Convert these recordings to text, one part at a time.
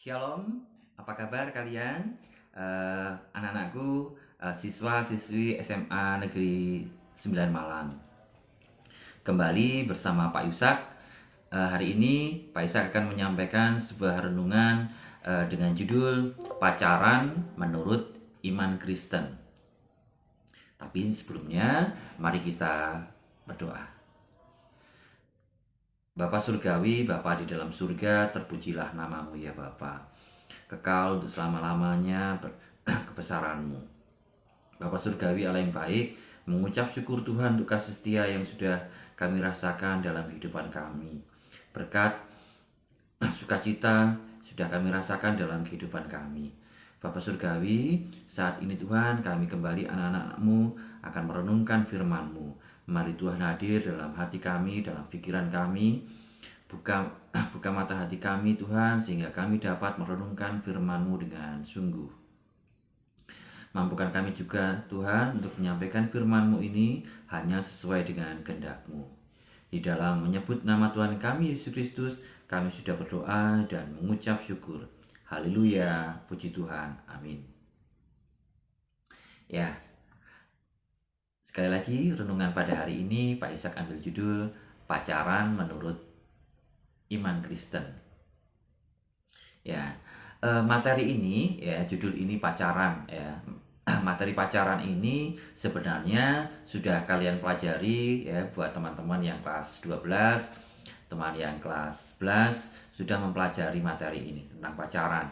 Shalom, apa kabar kalian? Anak-anakku, siswa-siswi SMA Negeri 9 Malang. Kembali bersama Pak Yusak. Hari ini Pak Yusak akan menyampaikan sebuah renungan dengan judul Pacaran Menurut Iman Kristen. Tapi sebelumnya, mari kita berdoa. Bapa Surgawi, Bapa di dalam surga, terpujilah namamu ya Bapa. Kekal untuk selama-lamanya kebesaranmu. Bapa Surgawi Allah yang baik, mengucap syukur Tuhan untuk kasih setia yang sudah kami rasakan dalam kehidupan kami. Berkat sukacita sudah kami rasakan dalam kehidupan kami. Bapa Surgawi, saat ini Tuhan kami kembali anak-anak-Mu akan merenungkan firman-Mu. Mari Tuhan hadir dalam hati kami, dalam pikiran kami. Buka mata hati kami Tuhan, sehingga kami dapat merenungkan firman-Mu dengan sungguh. Mampukan kami juga Tuhan untuk menyampaikan firman-Mu ini hanya sesuai dengan kehendak-Mu. Di dalam menyebut nama Tuhan kami Yesus Kristus, kami sudah berdoa dan mengucap syukur. Haleluya, puji Tuhan, amin. Ya, sekali lagi renungan pada hari ini Pak Ishak ambil judul Pacaran Menurut Iman Kristen. Ya, materi ini ya, judul ini pacaran ya. Materi pacaran ini sebenarnya sudah kalian pelajari ya, buat teman-teman yang kelas 12, teman yang kelas 11 sudah mempelajari materi ini tentang pacaran.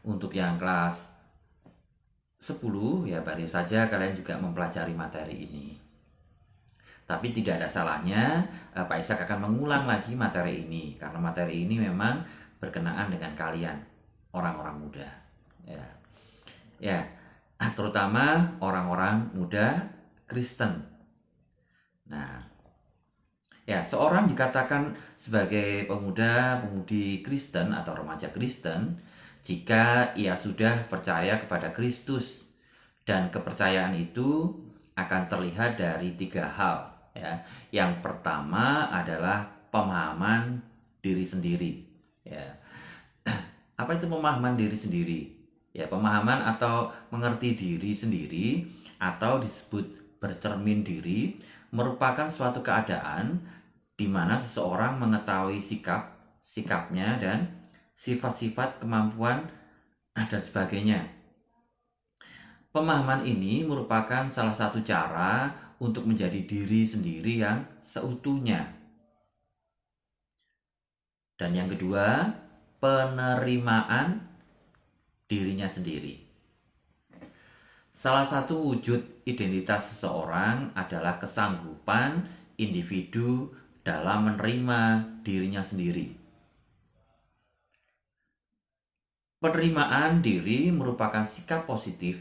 Untuk yang kelas 10 ya baru saja kalian juga mempelajari materi ini. Tapi tidak ada salahnya Pak Ishak akan mengulang lagi materi ini, karena materi ini memang berkenaan dengan kalian, orang-orang muda. Ya, terutama orang-orang muda Kristen. Nah, ya, seorang dikatakan sebagai pemuda-pemudi Kristen atau remaja Kristen jika ia sudah percaya kepada Kristus, dan kepercayaan itu akan terlihat dari 3 hal ya. Yang pertama adalah pemahaman diri sendiri ya. Apa itu pemahaman diri sendiri? Ya, pemahaman atau mengerti diri sendiri atau disebut bercermin diri merupakan suatu keadaan di mana seseorang mengetahui sikapnya dan sifat-sifat, kemampuan, dan sebagainya. Pemahaman ini merupakan salah satu cara untuk menjadi diri sendiri yang seutuhnya. Dan yang kedua, penerimaan dirinya sendiri. Salah satu wujud identitas seseorang adalah kesanggupan individu dalam menerima dirinya sendiri. Penerimaan diri merupakan sikap positif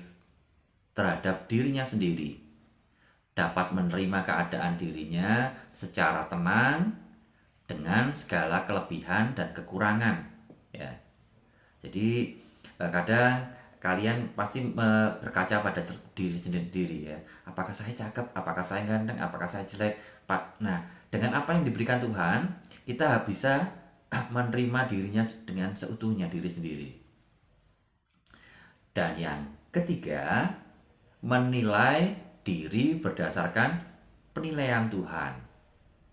terhadap dirinya sendiri. Dapat menerima keadaan dirinya secara tenang dengan segala kelebihan dan kekurangan. Ya. Jadi kadang kalian pasti berkaca pada diri sendiri ya. Apakah saya cakep? Apakah saya ganteng? Apakah saya jelek? Nah, dengan apa yang diberikan Tuhan, kita bisa menerima dirinya dengan seutuhnya, diri sendiri. Dan yang ketiga, menilai diri berdasarkan penilaian Tuhan.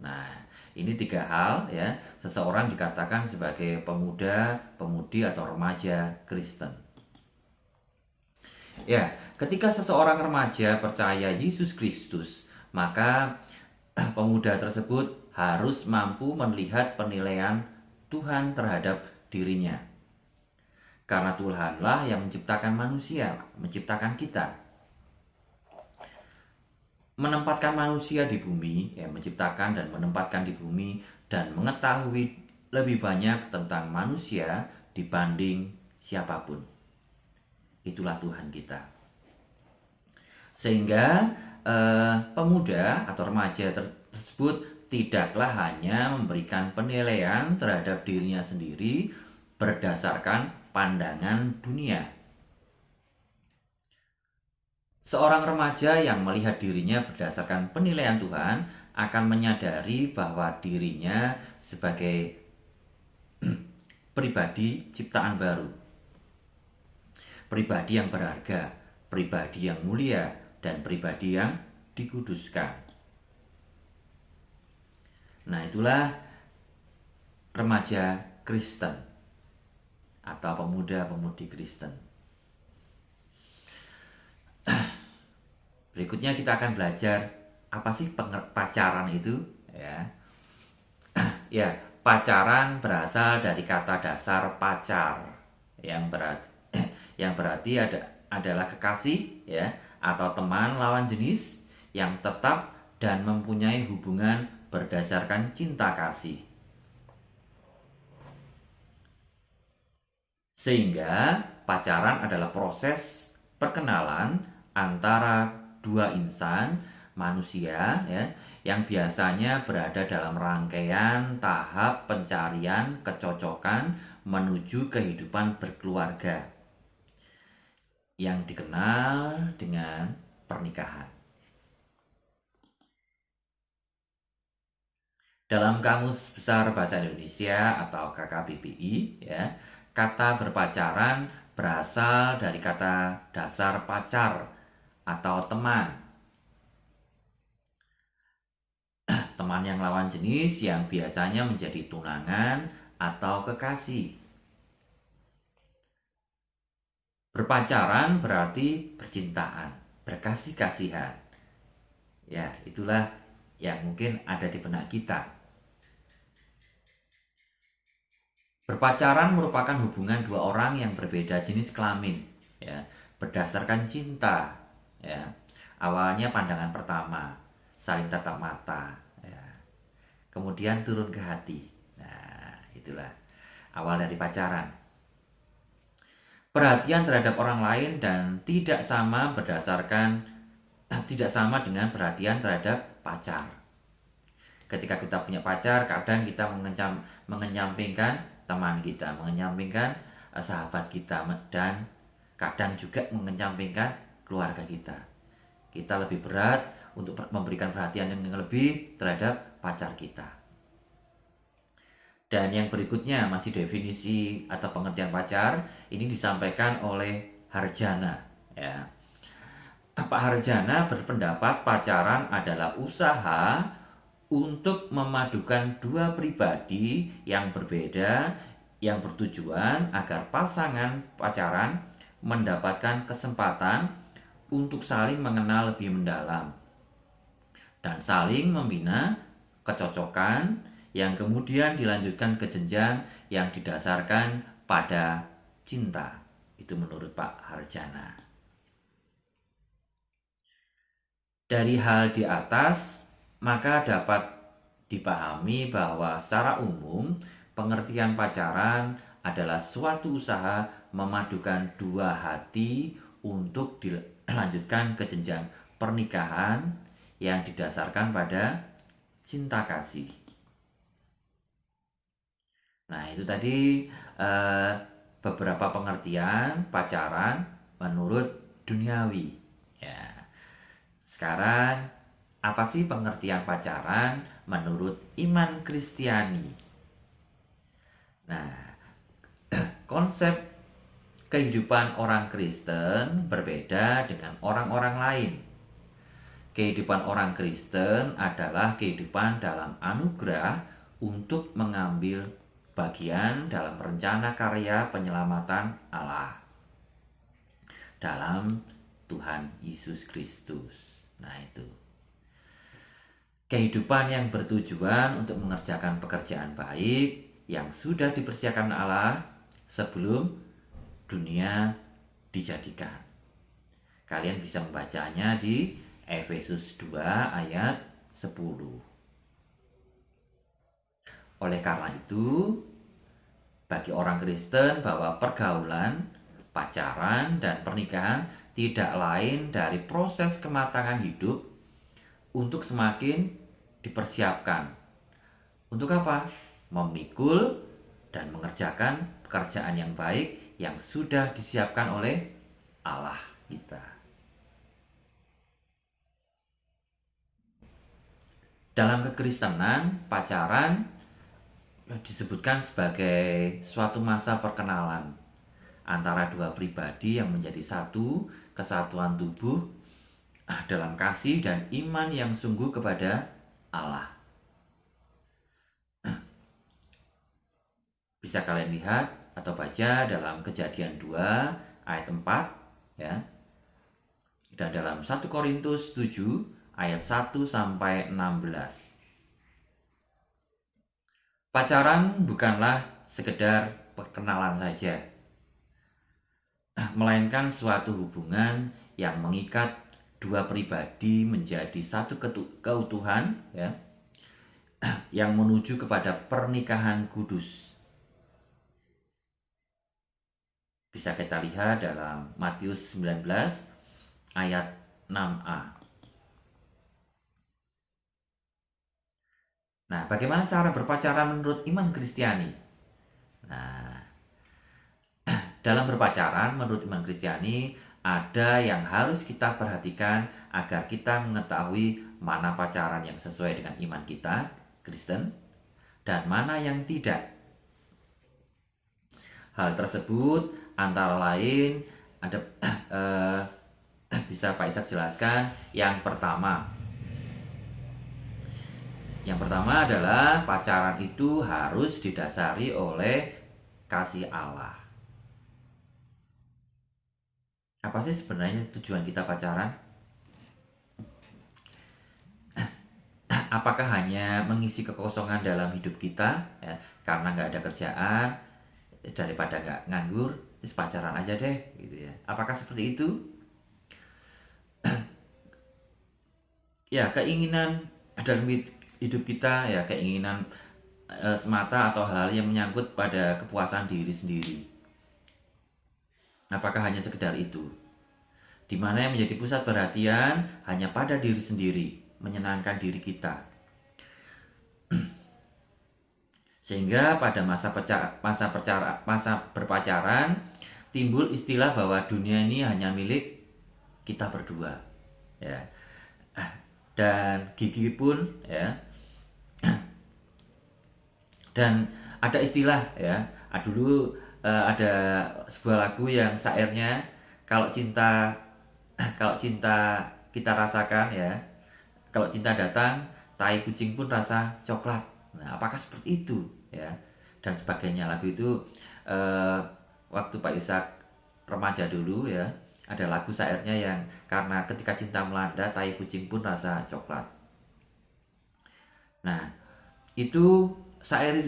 Nah, ini 3 hal ya. Seseorang dikatakan sebagai pemuda, pemudi atau remaja Kristen. Ya, ketika seseorang remaja percaya Yesus Kristus, maka pemuda tersebut harus mampu melihat penilaian Tuhan terhadap dirinya. Karena Tuhanlah yang menciptakan manusia, menciptakan kita. Menempatkan manusia di bumi, ya, menciptakan dan menempatkan di bumi, dan mengetahui lebih banyak tentang manusia dibanding siapapun. Itulah Tuhan kita. Sehingga pemuda atau remaja tersebut tidaklah hanya memberikan penilaian terhadap dirinya sendiri berdasarkan pandangan dunia. Seorang remaja yang melihat dirinya berdasarkan penilaian Tuhan akan menyadari bahwa dirinya sebagai pribadi ciptaan baru, pribadi yang berharga, pribadi yang mulia, dan pribadi yang dikuduskan. Nah, itulah remaja Kristen atau pemuda-pemudi Kristen. Berikutnya kita akan belajar apa sih pacaran itu, ya. Ya, pacaran berasal dari kata dasar pacar yang berarti adalah kekasih, ya, atau teman lawan jenis yang tetap dan mempunyai hubungan berdasarkan cinta kasih. Sehingga pacaran adalah proses perkenalan antara dua insan manusia, ya, yang biasanya berada dalam rangkaian tahap pencarian kecocokan menuju kehidupan berkeluarga yang dikenal dengan pernikahan. Dalam Kamus Besar Bahasa Indonesia atau KKBBI, ya, kata berpacaran berasal dari kata dasar pacar atau teman. Teman yang lawan jenis yang biasanya menjadi tunangan atau kekasih. Berpacaran berarti percintaan, berkasih-kasihan. Ya, itulah yang mungkin ada di benak kita. Berpacaran merupakan hubungan dua orang yang berbeda jenis kelamin, ya, berdasarkan cinta, ya. Awalnya pandangan pertama, saling tatap mata, ya. Kemudian turun ke hati. Nah, itulah awal dari pacaran. Perhatian terhadap orang lain dan tidak sama dengan perhatian terhadap pacar. Ketika kita punya pacar, kadang kita mengenyampingkan teman kita, mengenyampingkan sahabat kita, dan kadang juga mengenyampingkan keluarga kita. Kita lebih berat untuk memberikan perhatian yang lebih terhadap pacar kita. Dan yang berikutnya masih definisi atau pengertian pacar, ini disampaikan oleh Harjana, ya. Pak Harjana berpendapat pacaran adalah usaha untuk memadukan dua pribadi yang berbeda yang bertujuan agar pasangan pacaran mendapatkan kesempatan untuk saling mengenal lebih mendalam dan saling membina kecocokan yang kemudian dilanjutkan ke jenjang yang didasarkan pada cinta. Itu menurut Pak Harjana. Dari hal di atas, maka dapat dipahami bahwa secara umum pengertian pacaran adalah suatu usaha memadukan dua hati untuk dilanjutkan ke jenjang pernikahan yang didasarkan pada cinta kasih. Nah, itu tadi beberapa pengertian pacaran menurut duniawi, ya. Sekarang, apa sih pengertian pacaran menurut iman Kristiani? Nah, konsep kehidupan orang Kristen berbeda dengan orang-orang lain. Kehidupan orang Kristen adalah kehidupan dalam anugerah untuk mengambil bagian dalam rencana karya penyelamatan Allah dalam Tuhan Yesus Kristus. Nah, itu kehidupan yang bertujuan untuk mengerjakan pekerjaan baik yang sudah dipersiapkan Allah sebelum dunia dijadikan. Kalian bisa membacanya di Efesus 2 ayat 10. Oleh karena itu, bagi orang Kristen bahwa pergaulan, pacaran, dan pernikahan tidak lain dari proses kematangan hidup untuk semakin dipersiapkan. Untuk apa? Memikul dan mengerjakan pekerjaan yang baik yang sudah disiapkan oleh Allah kita. Dalam kekristenan, pacaran disebutkan sebagai suatu masa perkenalan antara dua pribadi yang menjadi satu kesatuan tubuh dalam kasih dan iman yang sungguh kepada Allah. Bisa kalian lihat atau baca dalam Kejadian 2 ayat 4 ya. Dan dalam 1 Korintus 7 ayat 1 sampai 16. Pacaran bukanlah sekedar perkenalan saja, melainkan suatu hubungan yang mengikat dua pribadi menjadi satu keutuhan ya, yang menuju kepada pernikahan kudus. Bisa kita lihat dalam Matius 19 ayat 6a. Nah, bagaimana cara berpacaran menurut iman Kristiani? Nah, dalam berpacaran menurut iman Kristiani ada yang harus kita perhatikan agar kita mengetahui mana pacaran yang sesuai dengan iman kita, Kristen, dan mana yang tidak. Hal tersebut antara lain ada bisa Pak Ishak jelaskan. Yang pertama adalah pacaran itu harus didasari oleh kasih Allah. Apa sih sebenarnya tujuan kita pacaran? Apakah hanya mengisi kekosongan dalam hidup kita ya, karena nggak ada kerjaan, daripada nggak nganggur, pacaran aja deh gitu ya. Apakah seperti itu? Ya, keinginan dalam hidup kita ya, keinginan semata atau hal-hal yang menyangkut pada kepuasan diri sendiri. Apakah hanya sekedar itu? Di mana yang menjadi pusat perhatian hanya pada diri sendiri, menyenangkan diri kita. Sehingga pada masa berpacaran timbul istilah bahwa dunia ini hanya milik kita berdua. Ya. Dan gigi pun ya. Dan ada istilah ya. Dulu ada sebuah lagu yang syairnya kalau cinta kita rasakan ya, kalau cinta datang tai kucing pun rasa coklat. Nah, apakah seperti itu ya, dan sebagainya. Lagu itu waktu Pak Ishak remaja dulu ya, ada lagu syairnya yang karena ketika cinta melanda tai kucing pun rasa coklat. Nah, itu syair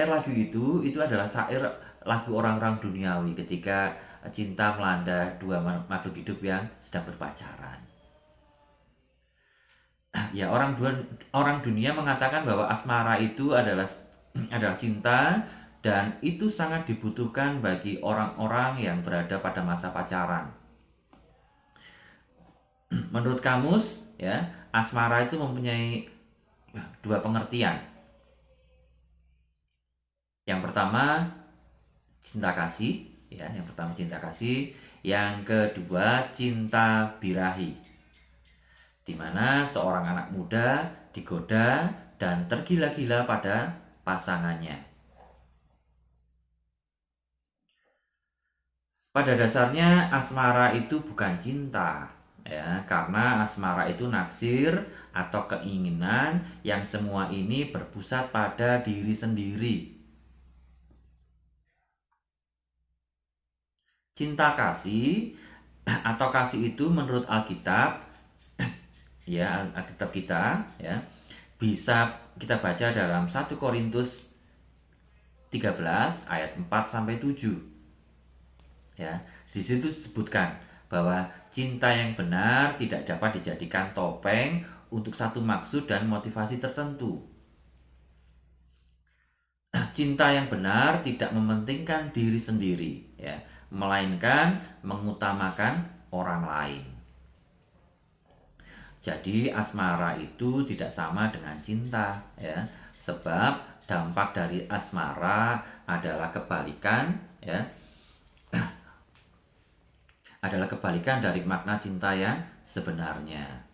lagu itu adalah syair lagu orang-orang duniawi ketika cinta melanda dua makhluk hidup yang sedang berpacaran. Ya, orang dunia mengatakan bahwa asmara itu adalah cinta, dan itu sangat dibutuhkan bagi orang-orang yang berada pada masa pacaran. Menurut kamus ya, asmara itu mempunyai dua pengertian. Yang pertama cinta kasih ya, yang kedua cinta birahi, di mana seorang anak muda digoda dan tergila-gila pada pasangannya. Pada dasarnya asmara itu bukan cinta ya, karena asmara itu naksir atau keinginan yang semua ini berpusat pada diri sendiri. Cinta kasih atau kasih itu menurut Alkitab ya, Alkitab kita ya, bisa kita baca dalam 1 Korintus 13 ayat 4 sampai 7. Ya, di situ disebutkan bahwa cinta yang benar tidak dapat dijadikan topeng untuk satu maksud dan motivasi tertentu. Cinta yang benar tidak mementingkan diri sendiri ya, melainkan mengutamakan orang lain. Jadi asmara itu tidak sama dengan cinta ya, sebab dampak dari asmara adalah kebalikan ya, adalah kebalikan dari makna cinta yang sebenarnya.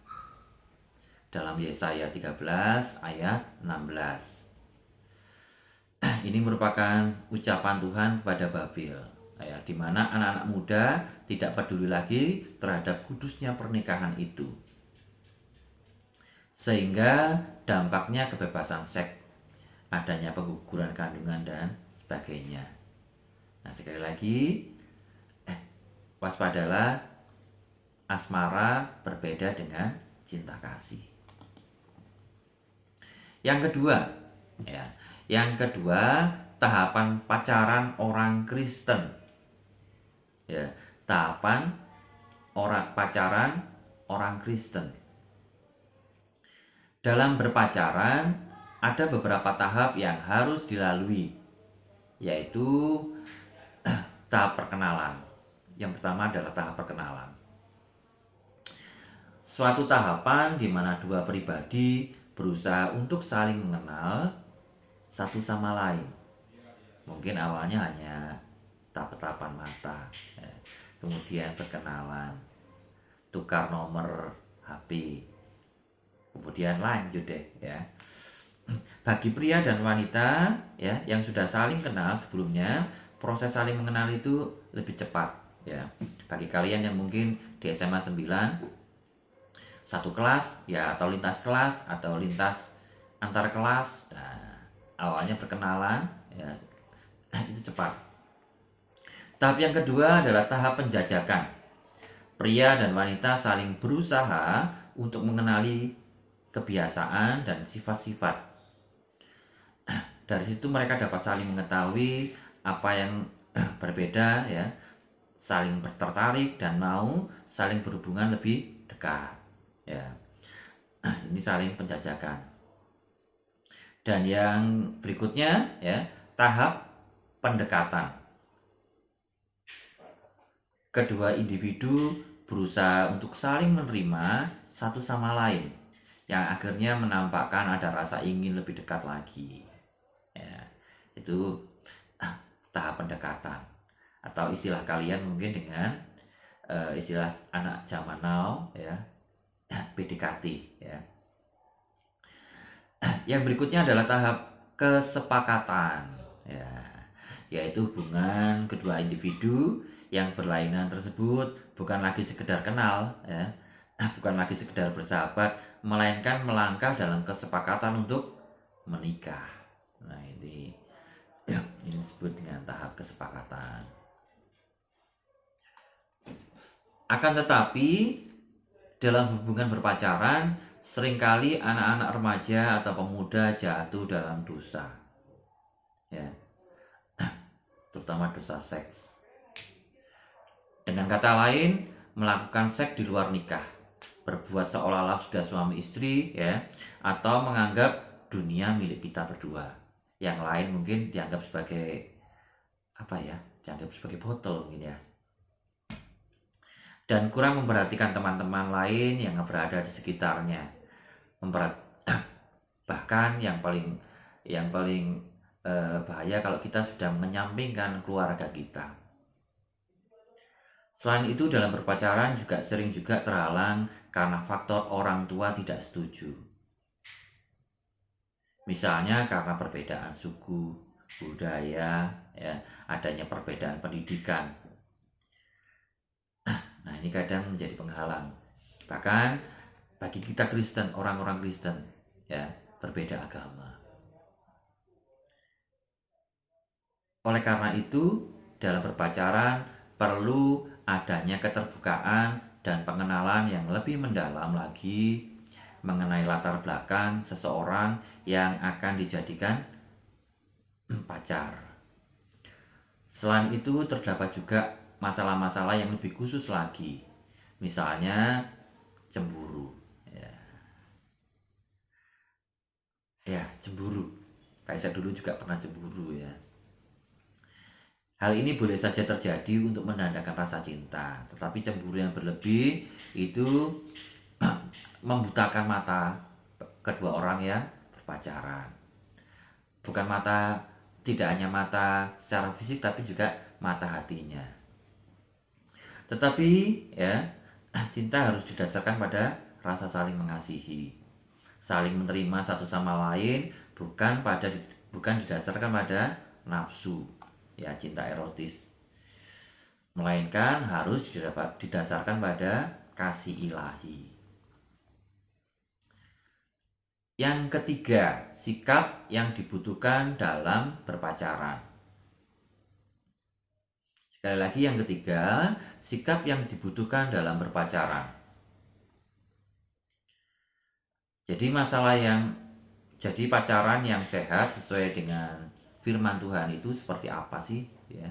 Dalam Yesaya 13 ayat 16. Ini merupakan ucapan Tuhan kepada Babel, ya, di mana anak-anak muda tidak peduli lagi terhadap kudusnya pernikahan itu, sehingga dampaknya kebebasan seks, adanya pengguguran kandungan dan sebagainya. Nah, sekali lagi, waspadalah, asmara berbeda dengan cinta kasih. Yang kedua, ya, tahapan pacaran orang Kristen. Ya, tahapan pacaran orang Kristen. Dalam berpacaran ada beberapa tahap yang harus dilalui, yaitu tahap perkenalan. Yang pertama adalah tahap perkenalan. Suatu tahapan di mana dua pribadi berusaha untuk saling mengenal satu sama lain. Mungkin awalnya hanya tatapan mata, kemudian perkenalan, tukar nomor HP, kemudian lanjut deh, ya. Bagi pria dan wanita, ya, yang sudah saling kenal sebelumnya, proses saling mengenal itu lebih cepat, ya. Bagi kalian yang mungkin di SMA 9, satu kelas, ya, atau lintas kelas atau lintas antar kelas, nah, awalnya perkenalan, ya, itu cepat. Tahap yang kedua adalah tahap penjajakan. Pria dan wanita saling berusaha untuk mengenali kebiasaan dan sifat-sifat. Dari situ mereka dapat saling mengetahui apa yang berbeda, ya, saling tertarik dan mau saling berhubungan lebih dekat, ya. Ini saling penjajakan. Dan yang berikutnya, ya, tahap pendekatan. Kedua individu berusaha untuk saling menerima satu sama lain, yang akhirnya menampakkan ada rasa ingin lebih dekat lagi, ya. Itu tahap pendekatan, atau istilah kalian mungkin dengan istilah anak zaman now, ya, PDKT, ya. Yang berikutnya adalah tahap kesepakatan, ya, yaitu hubungan kedua individu yang berlainan tersebut bukan lagi sekedar kenal, ya, bukan lagi sekedar bersahabat, melainkan melangkah dalam kesepakatan untuk menikah. Nah, ini disebut dengan tahap kesepakatan. Akan tetapi dalam hubungan berpacaran, seringkali anak-anak remaja atau pemuda jatuh dalam dosa, ya, terutama dosa seks. Dengan kata lain, melakukan seks di luar nikah, berbuat seolah-olah sudah suami istri, ya, atau menganggap dunia milik kita berdua. Yang lain mungkin dianggap sebagai apa, ya? Dianggap sebagai botol mungkin, ya. Dan kurang memperhatikan teman-teman lain yang berada di sekitarnya. Bahkan yang paling bahaya kalau kita sudah menyampingkan keluarga kita. Selain itu, dalam berpacaran juga sering terhalang karena faktor orang tua tidak setuju. Misalnya karena perbedaan suku, budaya, ya, adanya perbedaan pendidikan. Nah, ini kadang menjadi penghalang. Bahkan bagi kita Kristen, orang-orang Kristen, ya, berbeda agama. Oleh karena itu, dalam berpacaran perlu adanya keterbukaan dan pengenalan yang lebih mendalam lagi mengenai latar belakang seseorang yang akan dijadikan pacar. Selain itu, terdapat juga masalah-masalah yang lebih khusus lagi, misalnya cemburu, ya, cemburu. Kayak saya dulu juga pernah cemburu, ya. Hal ini boleh saja terjadi untuk menandakan rasa cinta, tetapi cemburu yang berlebih itu membutakan mata kedua orang yang berpacaran. Bukan mata, tidak hanya mata secara fisik, tapi juga mata hatinya. Tetapi, ya, cinta harus didasarkan pada rasa saling mengasihi, saling menerima satu sama lain, bukan pada bukan didasarkan pada nafsu, ya cinta erotis, melainkan harus didasarkan pada kasih ilahi. Yang ketiga, sikap yang dibutuhkan dalam berpacaran. Sekali lagi, yang ketiga, sikap yang dibutuhkan dalam berpacaran. Jadi pacaran yang sehat sesuai dengan firman Tuhan itu seperti apa sih, ya?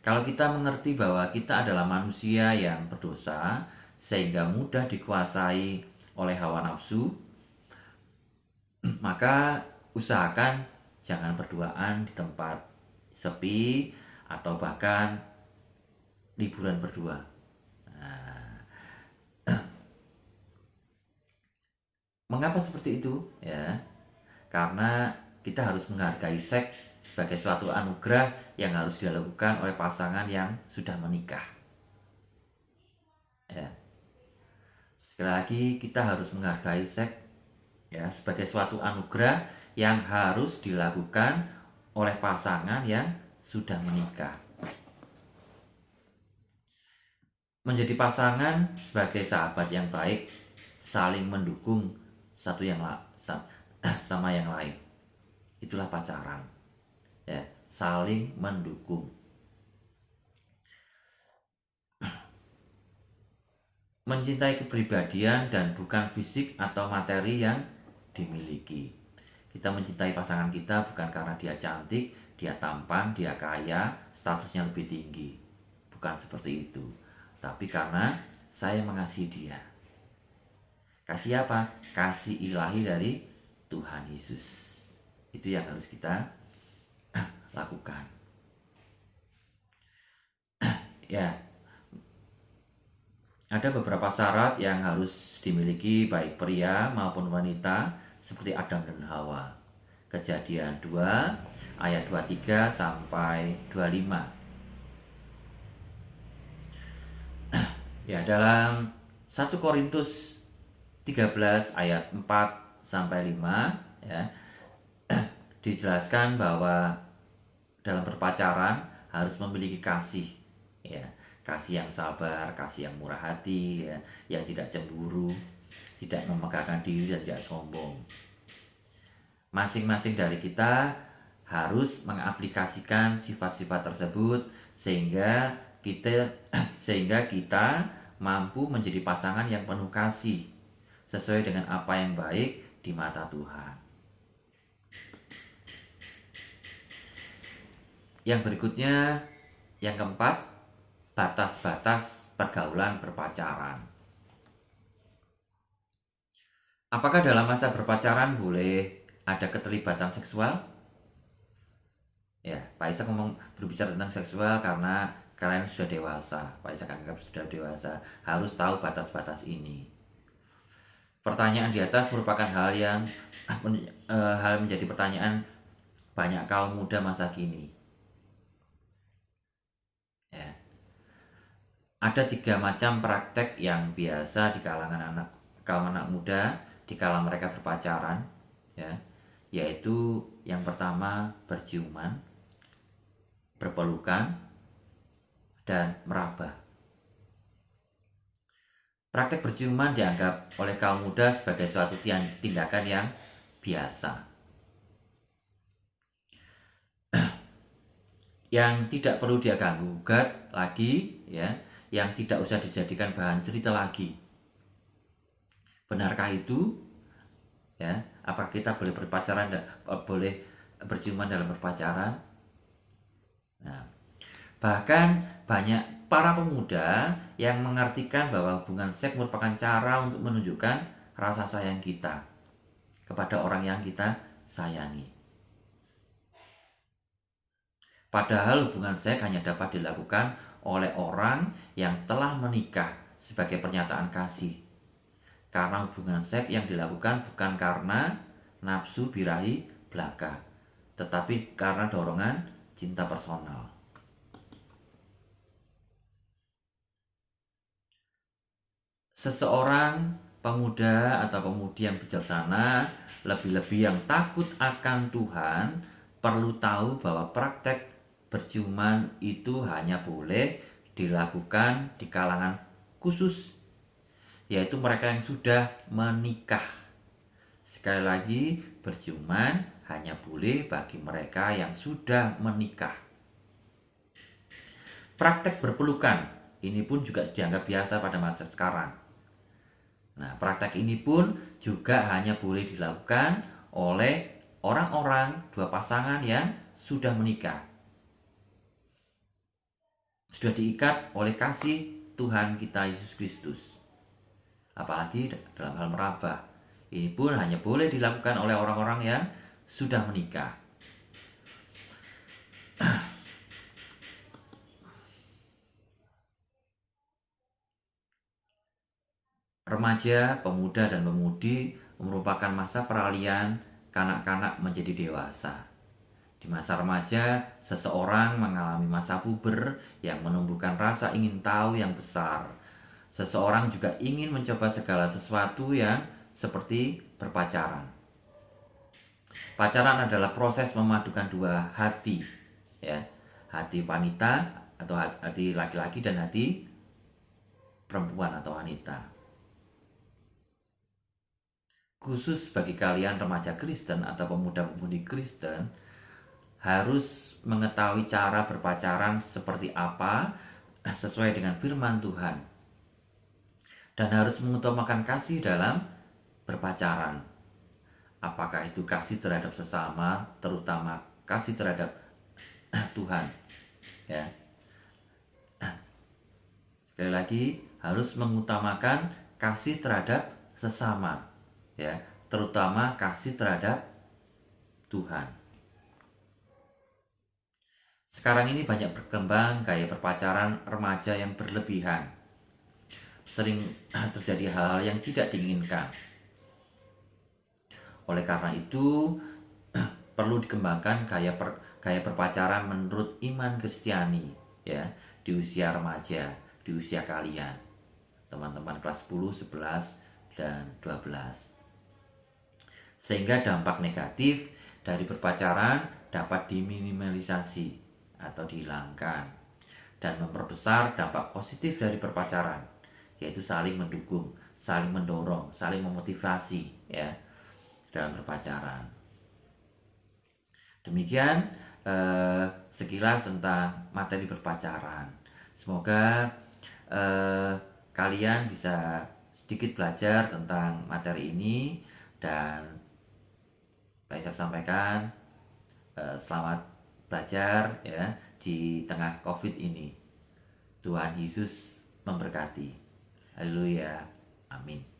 Kalau kita mengerti bahwa kita adalah manusia yang berdosa sehingga mudah dikuasai oleh hawa nafsu, maka usahakan jangan berduaan di tempat sepi atau bahkan liburan berdua. Nah, mengapa seperti itu? Ya, karena kita harus menghargai seks sebagai suatu anugerah yang harus dilakukan oleh pasangan yang sudah menikah. Ya. Sekali lagi, kita harus menghargai seks ya sebagai suatu anugerah yang harus dilakukan oleh pasangan yang sudah menikah. Menjadi pasangan sebagai sahabat yang baik, saling mendukung satu yang sama yang lain. Itulah pacaran. Ya, saling mendukung. Mencintai kepribadian dan bukan fisik atau materi yang dimiliki. Kita mencintai pasangan kita bukan karena dia cantik, dia tampan, dia kaya, statusnya lebih tinggi. Bukan seperti itu. Tapi karena saya mengasihi dia. Kasih apa? Kasih ilahi dari Tuhan Yesus. Itu yang harus kita lakukan. Ya, ada beberapa syarat yang harus dimiliki baik pria maupun wanita seperti Adam dan Hawa. Kejadian 2 ayat 23 sampai 25. Ya, dalam 1 Korintus 13 ayat 4 sampai 5 ya, dijelaskan bahwa dalam berpacaran harus memiliki kasih, ya, kasih yang sabar, kasih yang murah hati, ya, yang tidak cemburu, tidak memegahkan diri dan tidak sombong. Masing-masing dari kita harus mengaplikasikan sifat-sifat tersebut sehingga kita mampu menjadi pasangan yang penuh kasih sesuai dengan apa yang baik di mata Tuhan. Yang berikutnya, yang keempat, batas-batas pergaulan berpacaran. Apakah dalam masa berpacaran boleh ada keterlibatan seksual? Ya, Pak Ishak berbicara tentang seksual karena kalian sudah dewasa. Pak Ishak anggap sudah dewasa, harus tahu batas-batas ini. Pertanyaan di atas merupakan hal yang menjadi pertanyaan banyak kaum muda masa kini. Ya. Ada 3 macam praktek yang biasa di kalangan kaum anak muda di kala mereka berpacaran, ya, yaitu yang pertama berciuman, berpelukan, dan meraba. Praktek berciuman dianggap oleh kaum muda sebagai suatu tindakan yang biasa, yang tidak perlu dia ganggu-gugat lagi, ya, yang tidak usah dijadikan bahan cerita lagi. Benarkah itu? Ya, apakah kita boleh berpacaran, boleh berciuman dalam berpacaran? Nah, bahkan banyak para pemuda yang mengartikan bahwa hubungan seks merupakan cara untuk menunjukkan rasa sayang kita kepada orang yang kita sayangi. Padahal hubungan seks hanya dapat dilakukan oleh orang yang telah menikah sebagai pernyataan kasih. Karena hubungan seks yang dilakukan bukan karena nafsu birahi belaka, tetapi karena dorongan cinta personal. Seseorang pemuda atau pemudi yang bijaksana, lebih-lebih yang takut akan Tuhan, perlu tahu bahwa praktek berciuman itu hanya boleh dilakukan di kalangan khusus, yaitu mereka yang sudah menikah. Sekali lagi, berciuman hanya boleh bagi mereka yang sudah menikah. Praktek berpelukan ini pun juga dianggap biasa pada masa sekarang. Nah, praktek ini pun juga hanya boleh dilakukan oleh orang-orang dua pasangan yang sudah menikah. Sudah diikat oleh kasih Tuhan kita Yesus Kristus. Apalagi dalam hal meraba. Ini pun hanya boleh dilakukan oleh orang-orang yang sudah menikah. Remaja, pemuda, dan pemudi merupakan masa peralihan kanak-kanak menjadi dewasa. Di masa remaja, seseorang mengalami masa puber yang menumbuhkan rasa ingin tahu yang besar. Seseorang juga ingin mencoba segala sesuatu yang seperti berpacaran. Pacaran adalah proses memadukan dua hati, ya, hati wanita atau hati laki-laki dan hati perempuan atau wanita. Khusus bagi kalian remaja Kristen atau pemuda-pemudi Kristen, harus mengetahui cara berpacaran seperti apa sesuai dengan firman Tuhan. Dan harus mengutamakan kasih dalam berpacaran. Apakah itu kasih terhadap sesama, terutama kasih terhadap Tuhan. Ya. Sekali lagi, harus mengutamakan kasih terhadap sesama, ya, terutama kasih terhadap Tuhan. Sekarang ini banyak berkembang gaya berpacaran remaja yang berlebihan. Sering terjadi hal-hal yang tidak diinginkan. Oleh karena itu, perlu dikembangkan gaya berpacaran menurut iman Kristiani, ya, di usia remaja, di usia kalian, teman-teman kelas 10, 11, dan 12. Sehingga dampak negatif dari berpacaran dapat diminimalisasi atau dihilangkan, dan memperbesar dampak positif dari berpacaran, yaitu saling mendukung, saling mendorong, saling memotivasi, ya, dalam berpacaran. Demikian sekilas tentang materi berpacaran. Semoga kalian bisa sedikit belajar tentang materi ini, dan Pak Isaac sampaikan selamat belajar, ya, di tengah COVID ini. Tuhan Yesus memberkati. Haleluya. Amin.